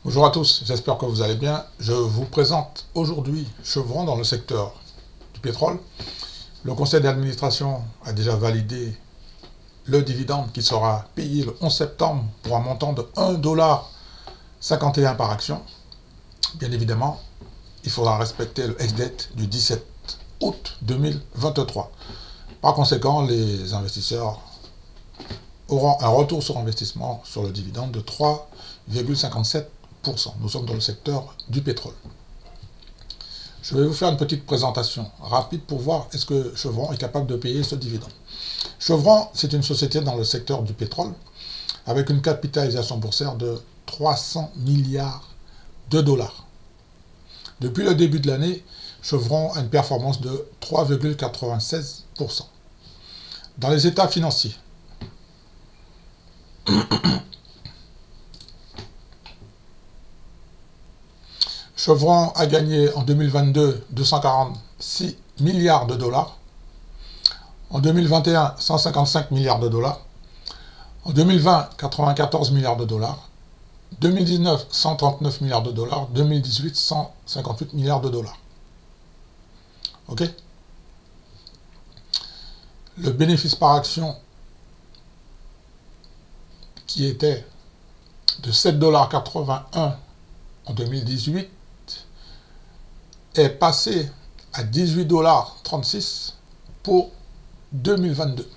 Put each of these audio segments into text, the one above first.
Bonjour à tous, j'espère que vous allez bien. Je vous présente aujourd'hui Chevron dans le secteur du pétrole. Le conseil d'administration a déjà validé le dividende qui sera payé le 11 septembre pour un montant de 1,51 $ par action. Bien évidemment, il faudra respecter le ex-date du 17 août 2023. Par conséquent, les investisseurs auront un retour sur investissement sur le dividende de 3,57%. Nous sommes dans le secteur du pétrole. Je vais vous faire une petite présentation rapide pour voir est-ce que Chevron est capable de payer ce dividende. Chevron, c'est une société dans le secteur du pétrole avec une capitalisation boursière de 300 milliards de dollars. Depuis le début de l'année, Chevron a une performance de 3,96%. Dans les états financiers, Chevron a gagné en 2022 246 milliards de dollars, en 2021 155 milliards de dollars, en 2020 94 milliards de dollars, 2019 139 milliards de dollars, 2018 158 milliards de dollars. Ok? Le bénéfice par action qui était de 7,81 $ en 2018 est passé à 18,36 $ pour 2022.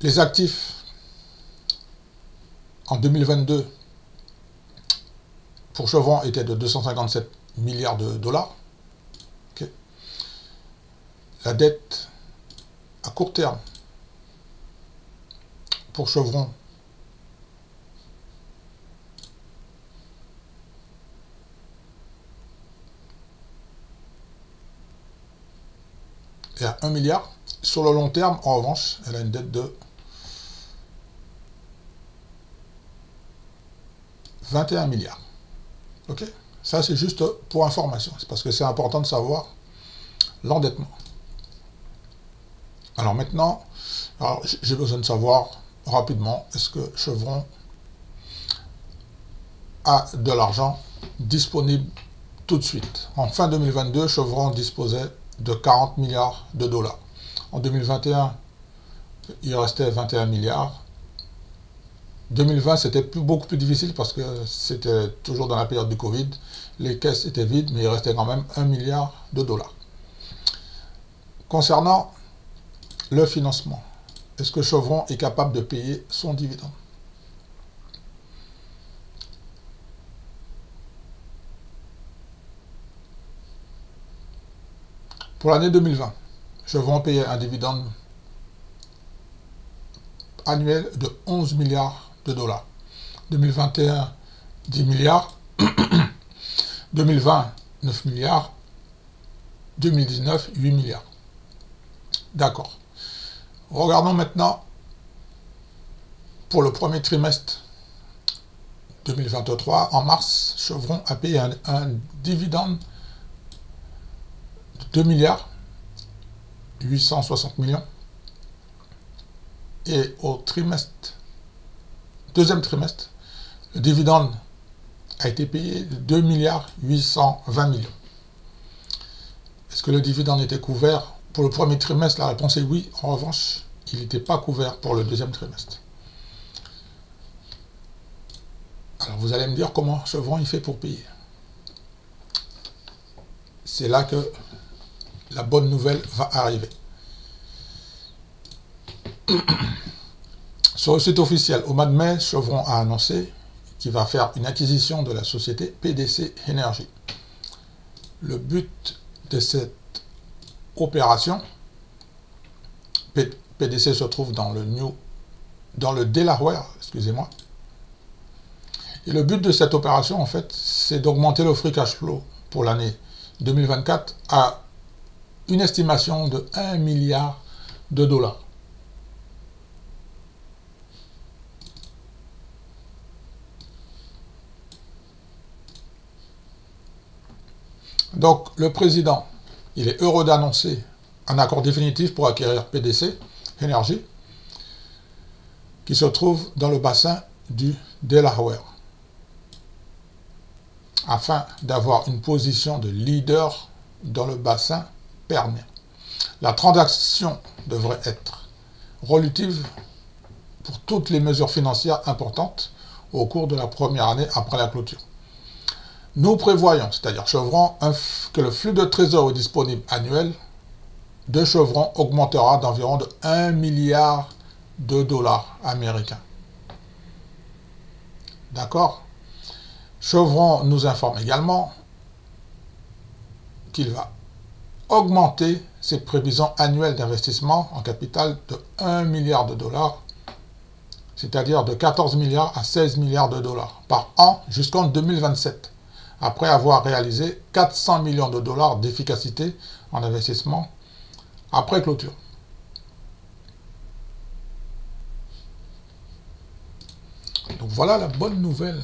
Les actifs en 2022 pour Chevron étaient de 257 milliards de dollars. Okay. La dette à court terme pour Chevron est à 1 milliard. Sur le long terme, en revanche, elle a une dette de 21 milliards. Ok? Ça, c'est juste pour information. C'est parce que c'est important de savoir l'endettement. Alors maintenant, j'ai besoin de savoir rapidement, est-ce que Chevron a de l'argent disponible tout de suite? En fin 2022, Chevron disposait de 40 milliards de dollars. En 2021, il restait 21 milliards. 2020, c'était beaucoup plus difficile parce que c'était toujours dans la période du Covid. Les caisses étaient vides, mais il restait quand même 1 milliard de dollars. Concernant le financement, est-ce que Chevron est capable de payer son dividende? Pour l'année 2020, Chevron payait un dividende annuel de 11 milliards de dollars. 2021, 10 milliards. 2020, 9 milliards. 2019, 8 milliards. D'accord. Regardons maintenant pour le premier trimestre 2023. En mars, Chevron a payé un dividende de 2 milliards 860 millions. Et au deuxième trimestre, le dividende a été payé de 2 milliards 820 millions. Est-ce que le dividende était couvert pour le premier trimestre? La réponse est oui. En revanche, il n'était pas couvert pour le deuxième trimestre. Alors vous allez me dire comment Chevron il fait pour payer. C'est là que la bonne nouvelle va arriver. Sur le site officiel, au mois de mai, Chevron a annoncé qu'il va faire une acquisition de la société PDC Energy. Le but de cette opération, PDC se trouve dans le Delaware, excusez-moi. Et le but de cette opération, en fait, c'est d'augmenter le free cash flow pour l'année 2024 à une estimation de 1 milliard de dollars. Donc, le président, il est heureux d'annoncer un accord définitif pour acquérir PDC Énergie, qui se trouve dans le bassin du Delaware, afin d'avoir une position de leader dans le bassin permien. La transaction devrait être relative pour toutes les mesures financières importantes au cours de la première année après la clôture. Nous prévoyons, c'est-à-dire Chevron, que le flux de trésor disponible annuel de Chevron augmentera d'environ de 1 milliard de dollars américains. D'accord? Chevron nous informe également qu'il va augmenter ses prévisions annuelles d'investissement en capital de 1 milliard de dollars, c'est-à-dire de 14 milliards à 16 milliards de dollars par an jusqu'en 2027, après avoir réalisé 400 millions de dollars d'efficacité en investissement après clôture. Donc voilà la bonne nouvelle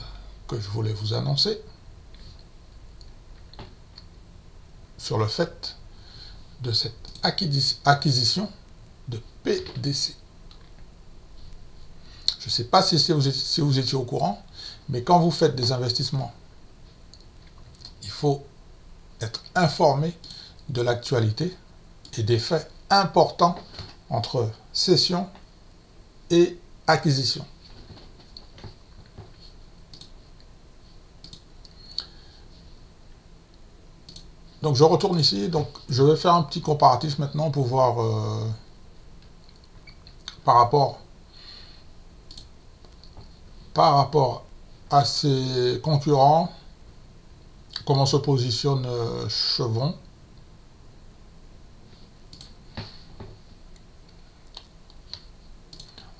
que je voulais vous annoncer sur le fait de cette acquisition de PDC. Je ne sais pas si vous étiez au courant, mais quand vous faites des investissements, il faut être informé de l'actualité et des faits importants entre cession et acquisition. Donc je retourne ici, donc je vais faire un petit comparatif maintenant pour voir par rapport à ses concurrents, comment se positionne Chevron.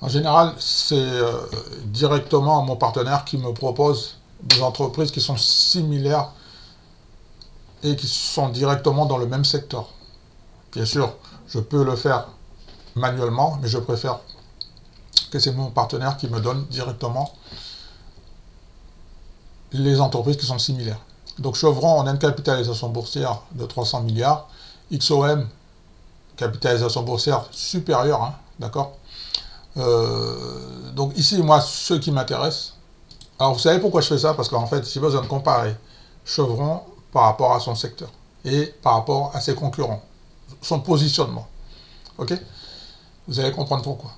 En général, c'est directement mon partenaire qui me propose des entreprises qui sont similaires et qui sont directement dans le même secteur. Bien sûr, je peux le faire manuellement, mais je préfère que c'est mon partenaire qui me donne directement les entreprises qui sont similaires. Donc Chevron, on a une capitalisation boursière de 300 milliards. XOM, capitalisation boursière supérieure, hein, d'accord. Donc ici, moi, ce qui m'intéresse... Alors, vous savez pourquoi je fais ça? Parce qu'en fait, j'ai besoin de comparer Chevron par rapport à son secteur et par rapport à ses concurrents, son positionnement. Ok? Vous allez comprendre pourquoi.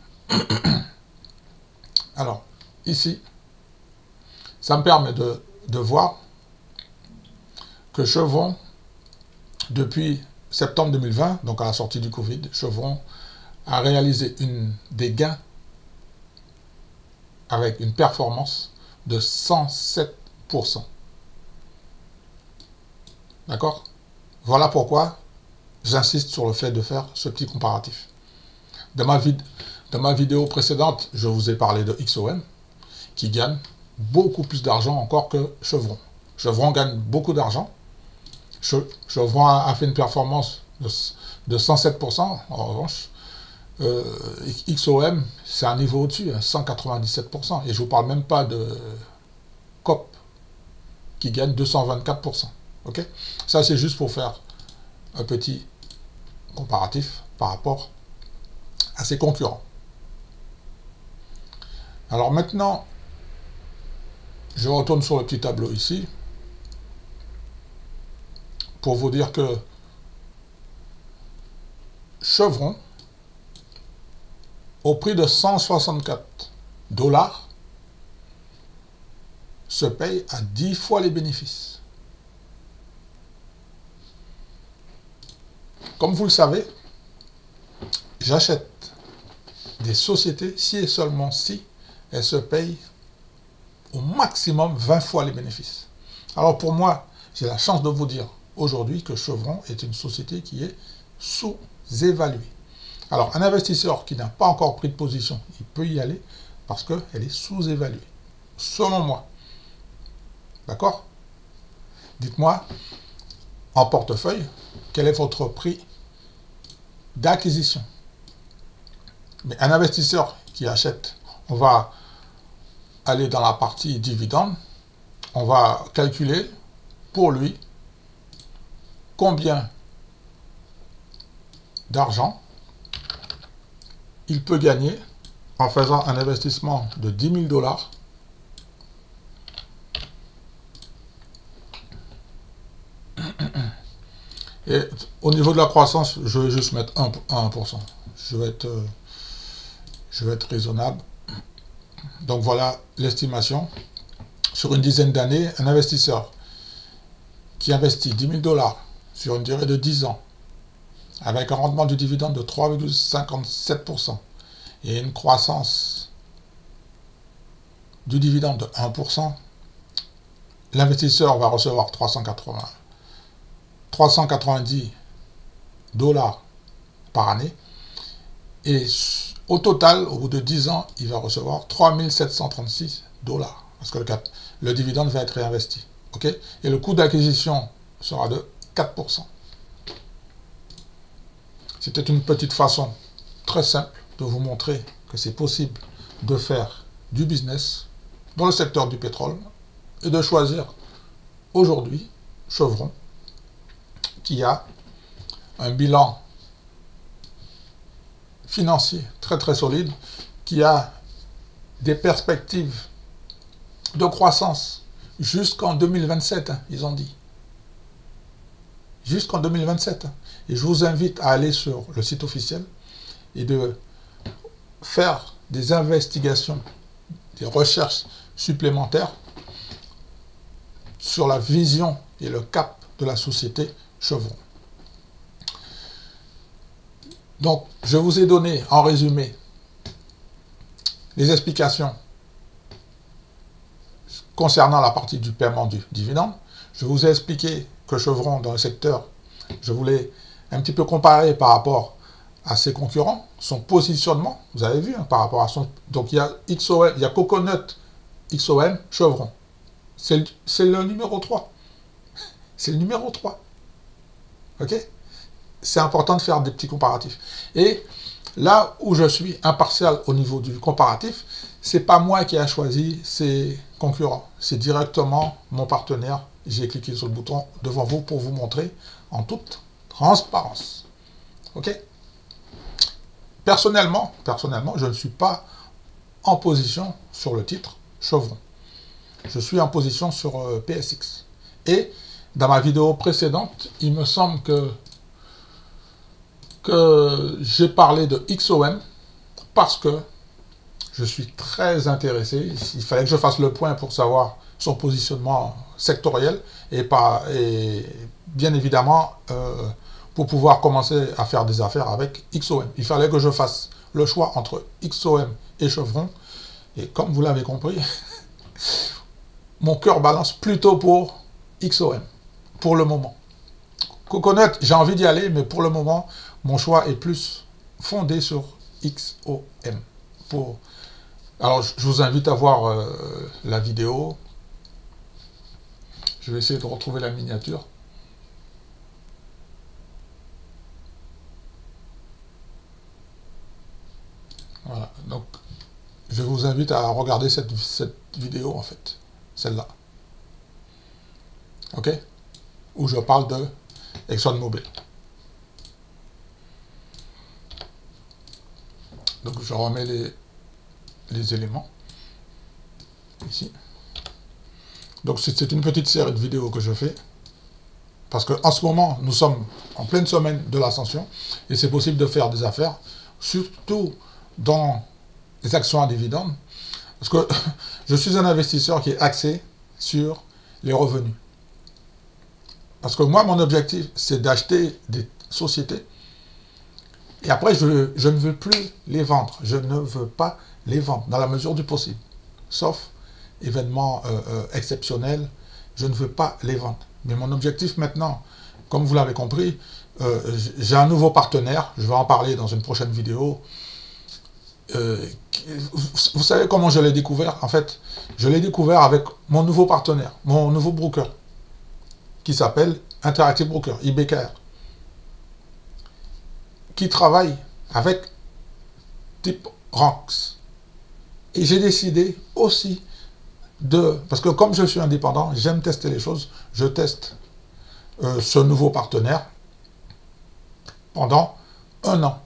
Alors, ici, ça me permet de voir que Chevron, depuis septembre 2020, donc à la sortie du Covid, Chevron a réalisé des gains avec une performance de 107%. D'accord? Voilà pourquoi j'insiste sur le fait de faire ce petit comparatif. Dans ma vidéo précédente, je vous ai parlé de XOM, qui gagne beaucoup plus d'argent encore que Chevron. Chevron gagne beaucoup d'argent. Chevron a fait une performance de 107%. En revanche, XOM, c'est un niveau au-dessus, 197%. Et je ne vous parle même pas de COP, qui gagne 224%. Okay? Ça, c'est juste pour faire un petit comparatif par rapport à ses concurrents. Alors maintenant, je retourne sur le petit tableau ici pour vous dire que Chevron, au prix de 164 $, se paye à 10 fois les bénéfices. Comme vous le savez, j'achète des sociétés si et seulement si elles se payent au maximum 20 fois les bénéfices. Alors pour moi, j'ai la chance de vous dire aujourd'hui que Chevron est une société qui est sous-évaluée. Alors un investisseur qui n'a pas encore pris de position, il peut y aller parce qu'elle est sous-évaluée, selon moi. D'accord? Dites-moi, en portefeuille, quel est votre prix d'acquisition? Mais un investisseur qui achète, on va aller dans la partie dividende, on va calculer pour lui combien d'argent il peut gagner en faisant un investissement de 10 000 $. Et au niveau de la croissance, je vais juste mettre 1%. Je vais être raisonnable. Donc voilà l'estimation. Sur une dizaine d'années, un investisseur qui investit 10 000 $ sur une durée de 10 ans, avec un rendement du dividende de 3,57% et une croissance du dividende de 1%, l'investisseur va recevoir 390 $ par année. Et au total, au bout de 10 ans, il va recevoir 3 736 $. Parce que le dividende va être réinvesti. Okay? Et le coût d'acquisition sera de 4%. C'était une petite façon très simple de vous montrer que c'est possible de faire du business dans le secteur du pétrole et de choisir aujourd'hui Chevron, qui a un bilan financier très très solide, qui a des perspectives de croissance jusqu'en 2027, hein, ils ont dit. Jusqu'en 2027. Hein. Et je vous invite à aller sur le site officiel et de faire des investigations, des recherches supplémentaires sur la vision et le cap de la société Chevron. Donc, je vous ai donné en résumé les explications concernant la partie du paiement du dividende. Je vous ai expliqué que Chevron, dans le secteur, je voulais un petit peu comparer par rapport à ses concurrents, son positionnement, vous avez vu, hein, par rapport à son... Donc, il y a XOM, il y a Coconut, XOM, Chevron. C'est le numéro 3. C'est le numéro 3. OK? C'est important de faire des petits comparatifs. Et là où je suis impartial au niveau du comparatif, c'est pas moi qui a choisi ces concurrents. C'est directement mon partenaire. J'ai cliqué sur le bouton devant vous pour vous montrer en toute transparence. OK? Personnellement, je ne suis pas en position sur le titre Chevron. Je suis en position sur PSX. Et dans ma vidéo précédente, il me semble que j'ai parlé de XOM parce que je suis très intéressé. Il fallait que je fasse le point pour savoir son positionnement sectoriel et bien évidemment pour pouvoir commencer à faire des affaires avec XOM. Il fallait que je fasse le choix entre XOM et Chevron. Et comme vous l'avez compris, mon cœur balance plutôt pour XOM, pour le moment. Coconut, j'ai envie d'y aller, mais pour le moment, mon choix est plus fondé sur XOM. Alors, je vous invite à voir la vidéo. Je vais essayer de retrouver la miniature. Voilà, donc je vous invite à regarder cette vidéo, en fait, celle-là. OK? Où je parle de ExxonMobil. Donc je remets les éléments ici. Donc c'est une petite série de vidéos que je fais parce qu'en ce moment nous sommes en pleine semaine de l'ascension et c'est possible de faire des affaires, surtout dans les actions à dividendes, parce que je suis un investisseur qui est axé sur les revenus. Parce que moi, mon objectif, c'est d'acheter des sociétés. Et après, je ne veux plus les vendre. Je ne veux pas les vendre, dans la mesure du possible. Sauf événements exceptionnels, je ne veux pas les vendre. Mais mon objectif maintenant, comme vous l'avez compris, j'ai un nouveau partenaire. Je vais en parler dans une prochaine vidéo. Vous savez comment je l'ai découvert? En fait, je l'ai découvert avec mon nouveau partenaire, mon nouveau broker, qui s'appelle Interactive Broker, IBKR, qui travaille avec Type Ranks. Et j'ai décidé aussi parce que comme je suis indépendant, j'aime tester les choses, je teste ce nouveau partenaire pendant 1 an.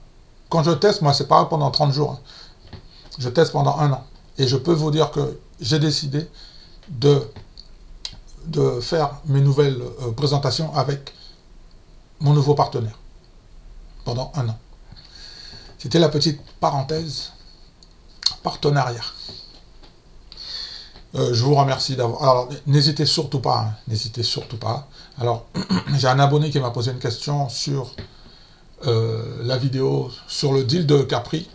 Quand je teste, moi, c'est pas pendant 30 jours. Hein. Je teste pendant 1 an. Et je peux vous dire que j'ai décidé de faire mes nouvelles présentations avec mon nouveau partenaire pendant 1 an. C'était la petite parenthèse partenariat. Je vous remercie d'avoir... Alors, n'hésitez surtout pas, hein, n'hésitez surtout pas. Alors, j'ai un abonné qui m'a posé une question sur la vidéo, sur le deal de Capri.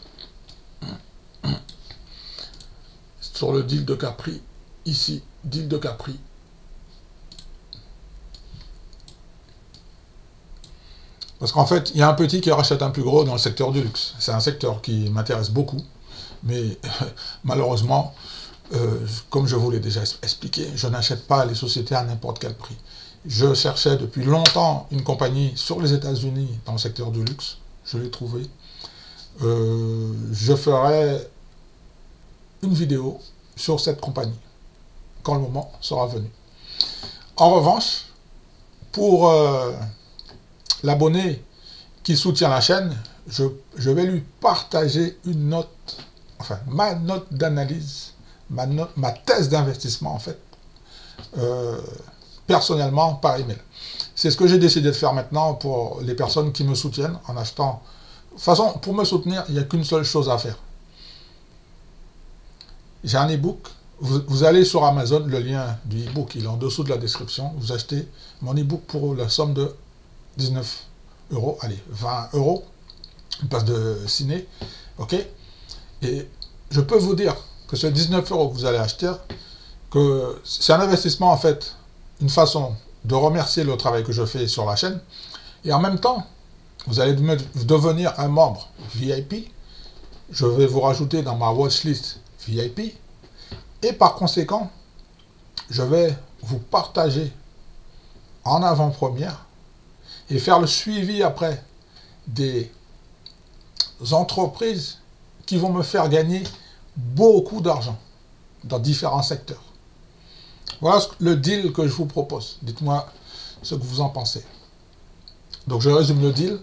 Sur le deal de Capri, ici, deal de Capri. Parce qu'en fait, il y a un petit qui rachète un plus gros dans le secteur du luxe. C'est un secteur qui m'intéresse beaucoup, mais malheureusement, comme je vous l'ai déjà expliqué, je n'achète pas les sociétés à n'importe quel prix. Je cherchais depuis longtemps une compagnie sur les États-Unis dans le secteur du luxe. Je l'ai trouvée. Je ferai une vidéo sur cette compagnie quand le moment sera venu. En revanche, pour l'abonné qui soutient la chaîne, je vais lui partager une note, enfin ma note d'analyse, ma thèse d'investissement en fait, personnellement par email. C'est ce que j'ai décidé de faire maintenant pour les personnes qui me soutiennent en achetant. De toute façon, pour me soutenir, il n'y a qu'une seule chose à faire. J'ai un e-book. Vous allez sur Amazon, le lien du e-book, il est en dessous de la description. Vous achetez mon e-book pour la somme de 19 €, allez, 20 €, une place de ciné, ok. Et je peux vous dire que ce 19 € que vous allez acheter, que c'est un investissement en fait, une façon de remercier le travail que je fais sur la chaîne, et en même temps, vous allez devenir un membre VIP, je vais vous rajouter dans ma watchlist VIP, et par conséquent, je vais vous partager en avant-première et faire le suivi après des entreprises qui vont me faire gagner beaucoup d'argent dans différents secteurs. Voilà le deal que je vous propose. Dites-moi ce que vous en pensez. Donc je résume le deal.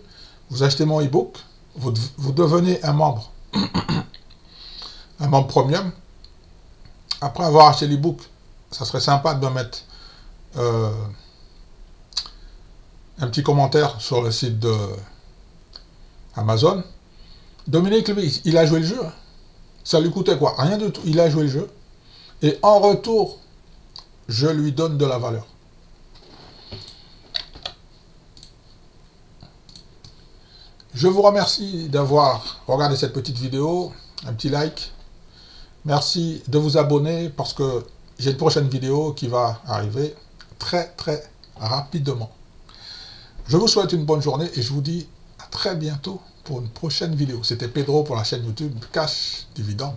Vous achetez mon e-book, vous devenez un membre, un membre premium. Après avoir acheté l'e-book, ça serait sympa de me mettre un petit commentaire sur le site de Amazon. Dominique, lui, il a joué le jeu. Ça lui coûtait quoi? Rien du tout. Il a joué le jeu. Et en retour, je lui donne de la valeur. Je vous remercie d'avoir regardé cette petite vidéo. Un petit like. Merci de vous abonner parce que j'ai une prochaine vidéo qui va arriver très très rapidement. Je vous souhaite une bonne journée et je vous dis à très bientôt pour une prochaine vidéo. C'était Pedro pour la chaîne YouTube Cash Dividende.